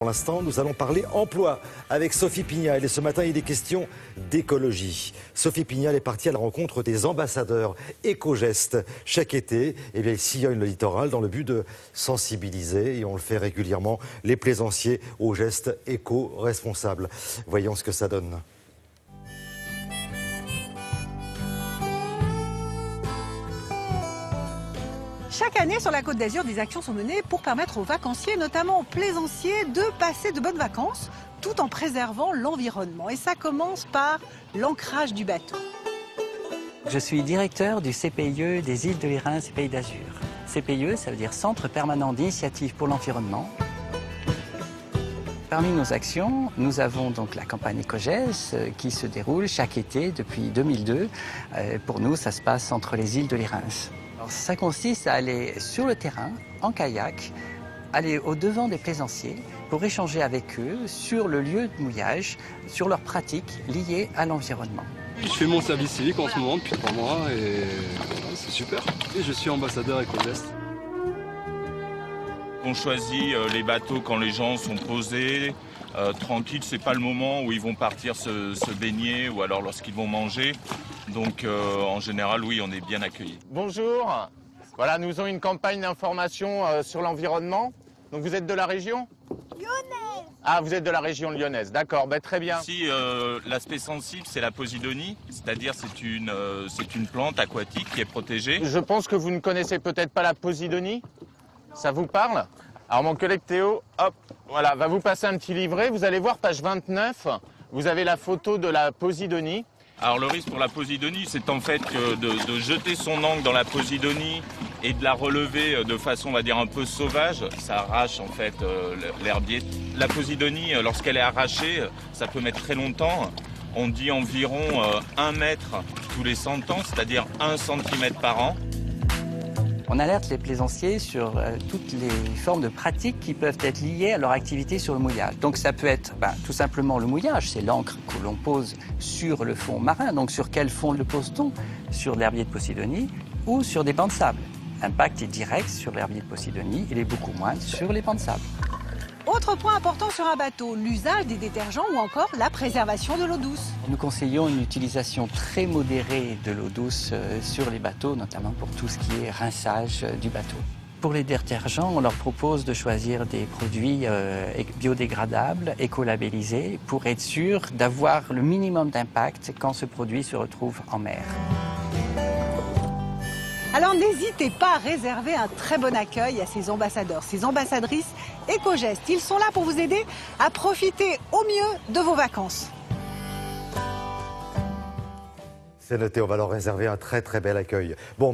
Pour l'instant, nous allons parler emploi avec Sophie Pignal. Et ce matin, il est question d'écologie. Sophie Pignal est partie à la rencontre des ambassadeurs éco-gestes. Chaque été, ils sillonnent le littoral dans le but de sensibiliser, et on le fait régulièrement, les plaisanciers aux gestes éco-responsables. Voyons ce que ça donne. Chaque année, sur la Côte d'Azur, des actions sont menées pour permettre aux vacanciers, notamment aux plaisanciers, de passer de bonnes vacances tout en préservant l'environnement. Et ça commence par l'ancrage du bateau. Je suis directeur du CPIE des îles de Lérins et Pays d'Azur. CPIE, ça veut dire Centre permanent d'initiative pour l'environnement. Parmi nos actions, nous avons donc la campagne EcoGest qui se déroule chaque été depuis 2002. Pour nous, ça se passe entre les îles de Lérins. Alors, ça consiste à aller sur le terrain, en kayak, aller au-devant des plaisanciers pour échanger avec eux sur le lieu de mouillage, sur leurs pratiques liées à l'environnement. Je fais mon service civique en ce moment depuis 3 mois et c'est super. Et je suis ambassadeur EcoGest. On choisit les bateaux quand les gens sont posés, tranquilles, c'est pas le moment où ils vont partir se baigner ou alors lorsqu'ils vont manger. Donc en général, oui, on est bien accueillis. Bonjour, voilà, nous avons une campagne d'information sur l'environnement. Donc vous êtes de la région ? Lyonnaise. Ah, vous êtes de la région lyonnaise, d'accord, très bien. Ici, l'aspect sensible, c'est la posidonie, c'est-à-dire c'est une plante aquatique qui est protégée. Je pense que vous ne connaissez peut-être pas la posidonie. Ça vous parle ? Alors mon collègue Théo, hop, voilà, va vous passer un petit livret. Vous allez voir, page 29, vous avez la photo de la posidonie. Alors le risque pour la posidonie, c'est en fait de jeter son ancre dans la posidonie et de la relever de façon, on va dire, un peu sauvage. Ça arrache en fait l'herbier. La posidonie, lorsqu'elle est arrachée, ça peut mettre très longtemps. On dit environ 1 mètre tous les 100 ans, c'est-à-dire 1 centimètre par an. On alerte les plaisanciers sur toutes les formes de pratiques qui peuvent être liées à leur activité sur le mouillage. Donc ça peut être tout simplement le mouillage, c'est l'encre que l'on pose sur le fond marin. Donc sur quel fond le pose-t-on ? Sur l'herbier de Posidonie ou sur des bancs de sable. L'impact est direct sur l'herbier de Posidonie, il est beaucoup moins sur les bancs de sable. Autre point important sur un bateau, l'usage des détergents ou encore la préservation de l'eau douce. Nous conseillons une utilisation très modérée de l'eau douce sur les bateaux, notamment pour tout ce qui est rinçage du bateau. Pour les détergents, on leur propose de choisir des produits biodégradables, écolabellisés, pour être sûr d'avoir le minimum d'impact quand ce produit se retrouve en mer. Alors n'hésitez pas à réserver un très bon accueil à ces ambassadeurs, ces ambassadrices EcoGest. Ils sont là pour vous aider à profiter au mieux de vos vacances. C'est noté, on va leur réserver un très bel accueil. Bon,